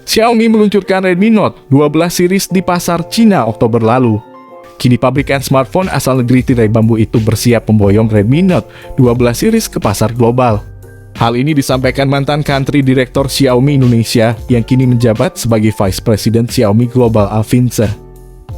Xiaomi meluncurkan Redmi Note 12 series di pasar Cina Oktober lalu. Kini pabrikan smartphone asal negeri tirai bambu itu bersiap memboyong Redmi Note 12 series ke pasar global. Hal ini disampaikan mantan Country Director Xiaomi Indonesia yang kini menjabat sebagai Vice President Xiaomi Global Alvin Tse.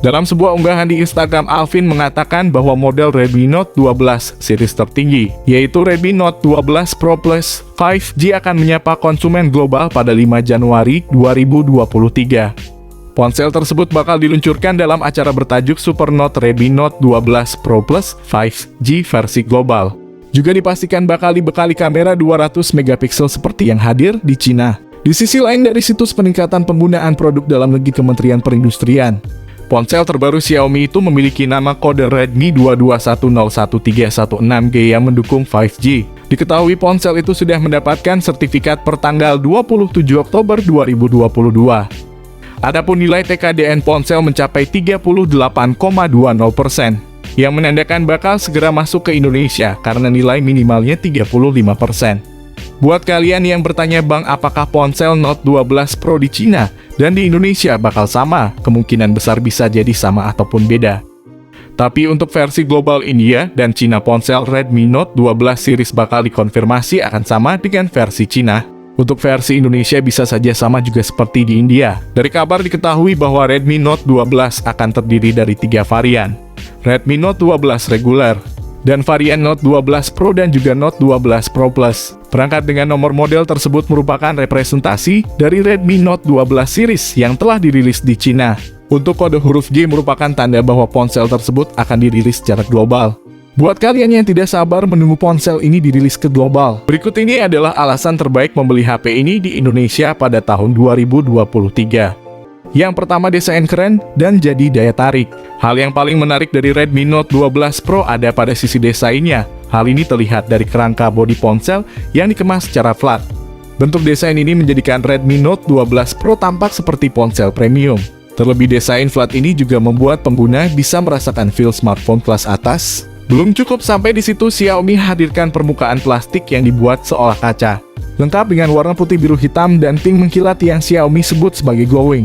Dalam sebuah unggahan di Instagram, Alvin mengatakan bahwa model Redmi Note 12 series tertinggi, yaitu Redmi Note 12 Pro Plus 5G akan menyapa konsumen global pada 5 Januari 2023. Ponsel tersebut bakal diluncurkan dalam acara bertajuk Super Note Redmi Note 12 Pro Plus 5G versi global. Juga dipastikan bakal dibekali kamera 200 megapiksel seperti yang hadir di Cina. Di sisi lain, dari situs peningkatan penggunaan produk dalam negeri Kementerian Perindustrian, ponsel terbaru Xiaomi itu memiliki nama kode Redmi 221011316G yang mendukung 5G. Diketahui ponsel itu sudah mendapatkan sertifikat per tanggal 27 Oktober 2022. Adapun nilai TKDN ponsel mencapai 38,20%, yang menandakan bakal segera masuk ke Indonesia karena nilai minimalnya 35%. Buat kalian yang bertanya, Bang, apakah ponsel Note 12 Pro di Cina dan di Indonesia bakal sama? Kemungkinan besar bisa jadi sama ataupun beda. Tapi untuk versi global India dan Cina, ponsel Redmi Note 12 series bakal dikonfirmasi akan sama dengan versi Cina. Untuk versi Indonesia bisa saja sama juga seperti di India. Dari kabar diketahui bahwa Redmi Note 12 akan terdiri dari 3 varian. Redmi Note 12 reguler, dan varian Note 12 Pro dan juga Note 12 Pro Plus. Perangkat dengan nomor model tersebut merupakan representasi dari Redmi Note 12 series yang telah dirilis di Cina. Untuk kode huruf G merupakan tanda bahwa ponsel tersebut akan dirilis secara global. Buat kalian yang tidak sabar menunggu ponsel ini dirilis ke global, berikut ini adalah alasan terbaik membeli HP ini di Indonesia pada tahun 2023. Yang pertama, desain keren dan jadi daya tarik. Hal yang paling menarik dari Redmi Note 12 Pro ada pada sisi desainnya. Hal ini terlihat dari kerangka bodi ponsel yang dikemas secara flat. Bentuk desain ini menjadikan Redmi Note 12 Pro tampak seperti ponsel premium. Terlebih, desain flat ini juga membuat pengguna bisa merasakan feel smartphone kelas atas. Belum cukup sampai di situ, Xiaomi hadirkan permukaan plastik yang dibuat seolah kaca, lengkap dengan warna putih, biru, hitam, dan pink mengkilat yang Xiaomi sebut sebagai glowing.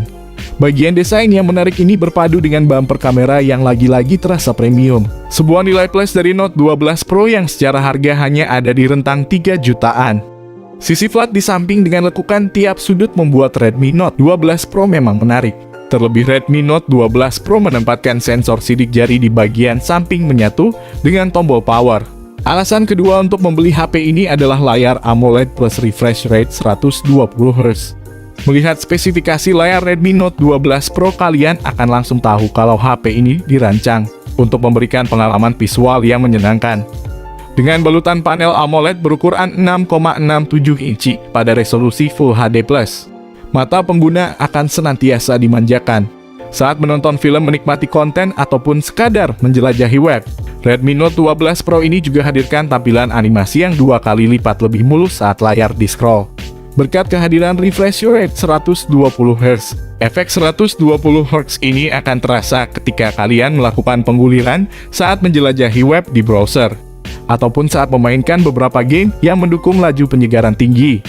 Bagian desain yang menarik ini berpadu dengan bumper kamera yang lagi-lagi terasa premium. Sebuah nilai plus dari Note 12 Pro yang secara harga hanya ada di rentang 3 jutaan. Sisi flat di samping dengan lekukan tiap sudut membuat Redmi Note 12 Pro memang menarik. Terlebih, Redmi Note 12 Pro menempatkan sensor sidik jari di bagian samping menyatu dengan tombol power. Alasan kedua untuk membeli HP ini adalah layar AMOLED plus refresh rate 120Hz. Melihat spesifikasi layar Redmi Note 12 Pro, kalian akan langsung tahu kalau HP ini dirancang untuk memberikan pengalaman visual yang menyenangkan. Dengan balutan panel AMOLED berukuran 6,67 inci pada resolusi Full HD+, mata pengguna akan senantiasa dimanjakan saat menonton film, menikmati konten, ataupun sekadar menjelajahi web. Redmi Note 12 Pro ini juga hadirkan tampilan animasi yang 2 kali lipat lebih mulus saat layar di-scroll. Berkat kehadiran refresh rate 120Hz, efek 120Hz ini akan terasa ketika kalian melakukan pengguliran saat menjelajahi web di browser, ataupun saat memainkan beberapa game yang mendukung laju penyegaran tinggi.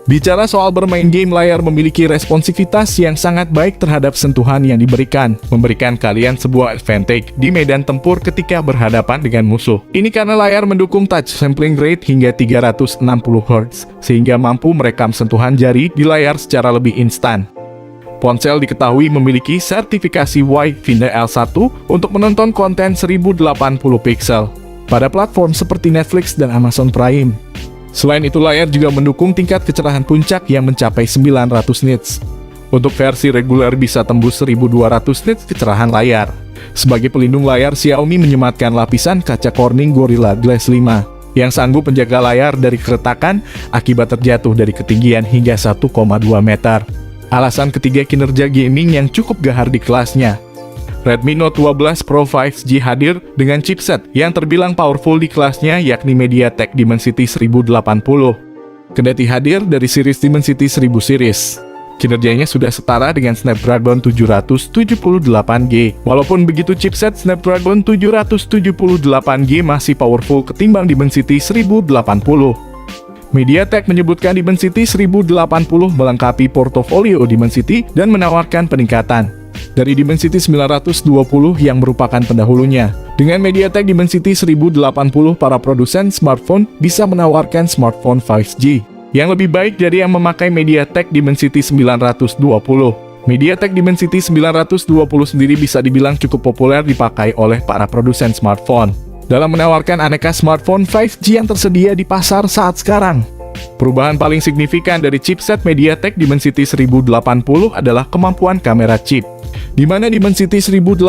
Bicara soal bermain game, layar memiliki responsivitas yang sangat baik terhadap sentuhan yang diberikan, memberikan kalian sebuah advantage di medan tempur ketika berhadapan dengan musuh. Ini karena layar mendukung touch sampling rate hingga 360Hz, sehingga mampu merekam sentuhan jari di layar secara lebih instan. Ponsel diketahui memiliki sertifikasi Wi-Fi L1 untuk menonton konten 1080 pixel pada platform seperti Netflix dan Amazon Prime. Selain itu, layar juga mendukung tingkat kecerahan puncak yang mencapai 900 nits. Untuk versi reguler bisa tembus 1200 nits kecerahan layar. Sebagai pelindung layar, Xiaomi menyematkan lapisan kaca Corning Gorilla Glass 5 yang sanggup menjaga layar dari keretakan akibat terjatuh dari ketinggian hingga 1,2 meter. Alasan ketiga, kinerja gaming yang cukup gahar di kelasnya. Redmi Note 12 Pro 5G hadir dengan chipset yang terbilang powerful di kelasnya, yakni MediaTek Dimensity 1080. Kendati hadir dari series Dimensity 1000 series, kinerjanya sudah setara dengan Snapdragon 778G. Walaupun begitu, chipset Snapdragon 778G masih powerful ketimbang Dimensity 1080. MediaTek menyebutkan Dimensity 1080 melengkapi portofolio Dimensity dan menawarkan peningkatan dari Dimensity 920 yang merupakan pendahulunya. Dengan MediaTek Dimensity 1080, para produsen smartphone bisa menawarkan smartphone 5G yang lebih baik dari yang memakai MediaTek Dimensity 920. MediaTek Dimensity 920 sendiri bisa dibilang cukup populer dipakai oleh para produsen smartphone dalam menawarkan aneka smartphone 5G yang tersedia di pasar saat sekarang. Perubahan paling signifikan dari chipset MediaTek Dimensity 1080 adalah kemampuan kamera chip, di mana Dimensity 1080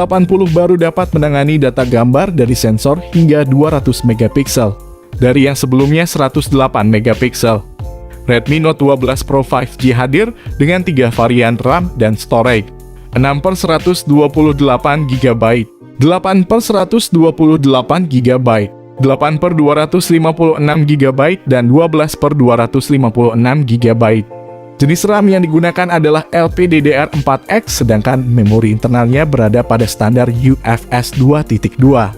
baru dapat menangani data gambar dari sensor hingga 200 megapiksel, dari yang sebelumnya 108 megapiksel. Redmi Note 12 Pro 5G hadir dengan 3 varian RAM dan storage, 6/128GB, 8/128GB, 8/256GB, dan 12/256GB. Jenis RAM yang digunakan adalah LPDDR4X, sedangkan memori internalnya berada pada standar UFS 2.2.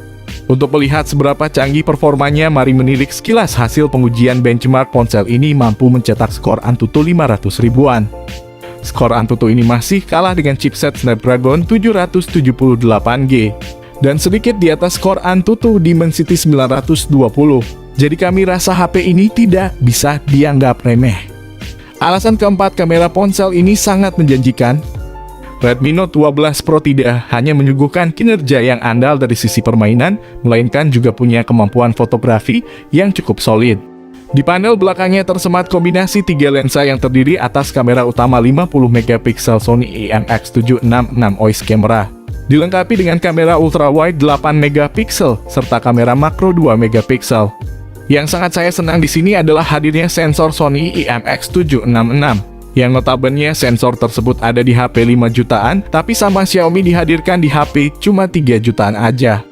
Untuk melihat seberapa canggih performanya, mari menilik sekilas hasil pengujian benchmark ponsel ini mampu mencetak skor Antutu 500 ribuan. Skor Antutu ini masih kalah dengan chipset Snapdragon 778G, dan sedikit di atas skor Antutu Dimensity 920. Jadi kami rasa HP ini tidak bisa dianggap remeh. Alasan keempat, kamera ponsel ini sangat menjanjikan. Redmi Note 12 Pro tidak hanya menyuguhkan kinerja yang andal dari sisi permainan, melainkan juga punya kemampuan fotografi yang cukup solid. Di panel belakangnya tersemat kombinasi 3 lensa yang terdiri atas kamera utama 50 megapiksel Sony IMX766 OIS camera, dilengkapi dengan kamera ultrawide 8 megapiksel serta kamera makro 2 megapiksel. Yang sangat saya senang di sini adalah hadirnya sensor Sony IMX766. Yang notabene sensor tersebut ada di HP 5 jutaan, tapi sama Xiaomi dihadirkan di HP cuma 3 jutaan aja.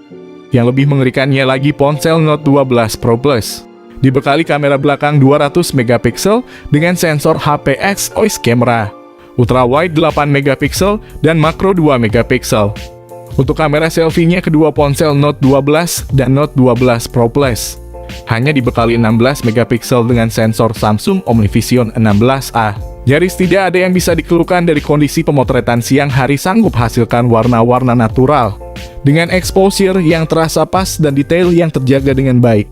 Yang lebih mengerikannya lagi, ponsel Note 12 Pro Plus dibekali kamera belakang 200 megapiksel dengan sensor HPX OIS camera, ultrawide 8 megapiksel, dan makro 2 megapiksel. Untuk kamera selfie-nya, kedua ponsel Note 12 dan Note 12 Pro Plus hanya dibekali 16 megapiksel dengan sensor Samsung OmniVision 16A. Nyaris tidak ada yang bisa dikeluhkan dari kondisi pemotretan siang hari, sanggup hasilkan warna-warna natural dengan exposure yang terasa pas dan detail yang terjaga dengan baik.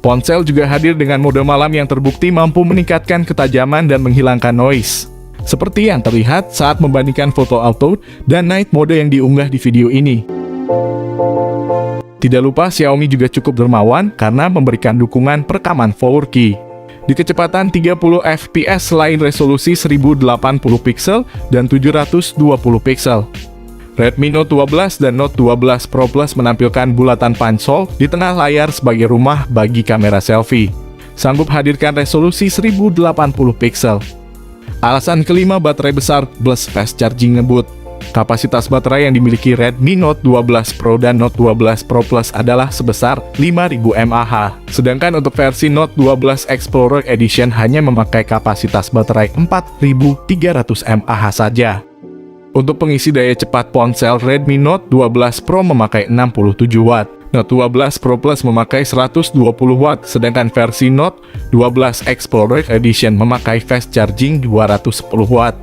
Ponsel juga hadir dengan mode malam yang terbukti mampu meningkatkan ketajaman dan menghilangkan noise, seperti yang terlihat saat membandingkan foto auto dan night mode yang diunggah di video ini. Tidak lupa, Xiaomi juga cukup dermawan karena memberikan dukungan perekaman 4K di kecepatan 30 fps selain resolusi 1080 piksel dan 720 piksel. Redmi Note 12 dan Note 12 Pro Plus menampilkan bulatan pansol di tengah layar sebagai rumah bagi kamera selfie, sanggup hadirkan resolusi 1080 piksel. Alasan kelima, baterai besar plus fast charging ngebut. Kapasitas baterai yang dimiliki Redmi Note 12 Pro dan Note 12 Pro Plus adalah sebesar 5000 mAh. Sedangkan untuk versi Note 12 Explorer Edition hanya memakai kapasitas baterai 4300 mAh saja. Untuk pengisi daya cepat ponsel, Redmi Note 12 Pro memakai 67 Watt. Note 12 Pro Plus memakai 120 Watt, sedangkan versi Note 12 Explorer Edition memakai fast charging 210 Watt.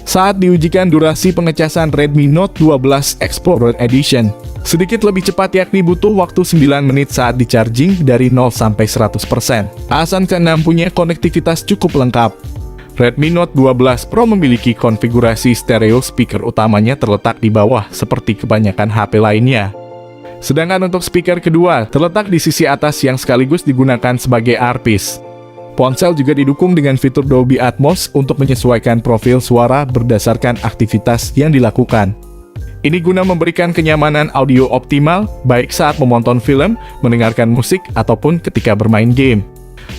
Saat diujikan durasi pengecasan Redmi Note 12 Explorer Edition sedikit lebih cepat, yakni butuh waktu 9 menit saat di-charging dari 0 sampai 100%. Alasan keenam, punya konektivitas cukup lengkap. Redmi Note 12 Pro memiliki konfigurasi stereo, speaker utamanya terletak di bawah seperti kebanyakan HP lainnya. Sedangkan untuk speaker kedua terletak di sisi atas yang sekaligus digunakan sebagai earpiece. Ponsel juga didukung dengan fitur Dolby Atmos untuk menyesuaikan profil suara berdasarkan aktivitas yang dilakukan. Ini guna memberikan kenyamanan audio optimal, baik saat menonton film, mendengarkan musik, ataupun ketika bermain game.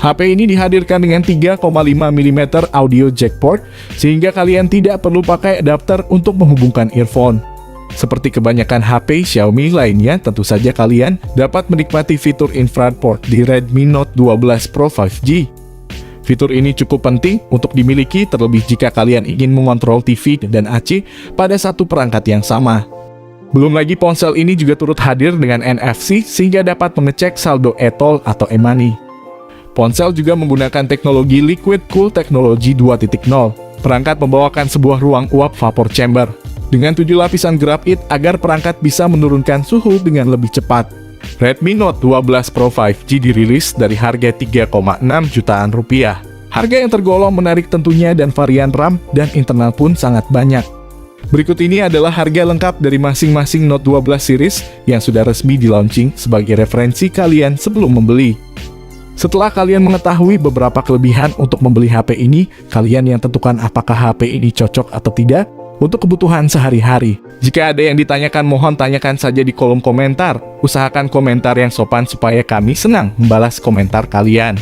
HP ini dihadirkan dengan 3,5 mm audio jack port, sehingga kalian tidak perlu pakai adapter untuk menghubungkan earphone. Seperti kebanyakan HP Xiaomi lainnya, tentu saja kalian dapat menikmati fitur infrared port di Redmi Note 12 Pro 5G. Fitur ini cukup penting untuk dimiliki, terlebih jika kalian ingin mengontrol TV dan AC pada satu perangkat yang sama. Belum lagi ponsel ini juga turut hadir dengan NFC sehingga dapat mengecek saldo e-tol atau e-money. Ponsel juga menggunakan teknologi Liquid Cool Technology 2.0. Perangkat membawakan sebuah ruang uap vapor chamber dengan 7 lapisan grafit agar perangkat bisa menurunkan suhu dengan lebih cepat. Redmi Note 12 Pro 5G dirilis dari harga 3,6 jutaan rupiah. Harga yang tergolong menarik tentunya dan varian RAM dan internal pun sangat banyak. Berikut ini adalah harga lengkap dari masing-masing Note 12 series yang sudah resmi di-launching sebagai referensi kalian sebelum membeli. Setelah kalian mengetahui beberapa kelebihan untuk membeli HP ini, kalian yang tentukan apakah HP ini cocok atau tidak untuk kebutuhan sehari-hari. Jika ada yang ditanyakan, mohon tanyakan saja di kolom komentar. Usahakan komentar yang sopan supaya kami senang membalas komentar kalian.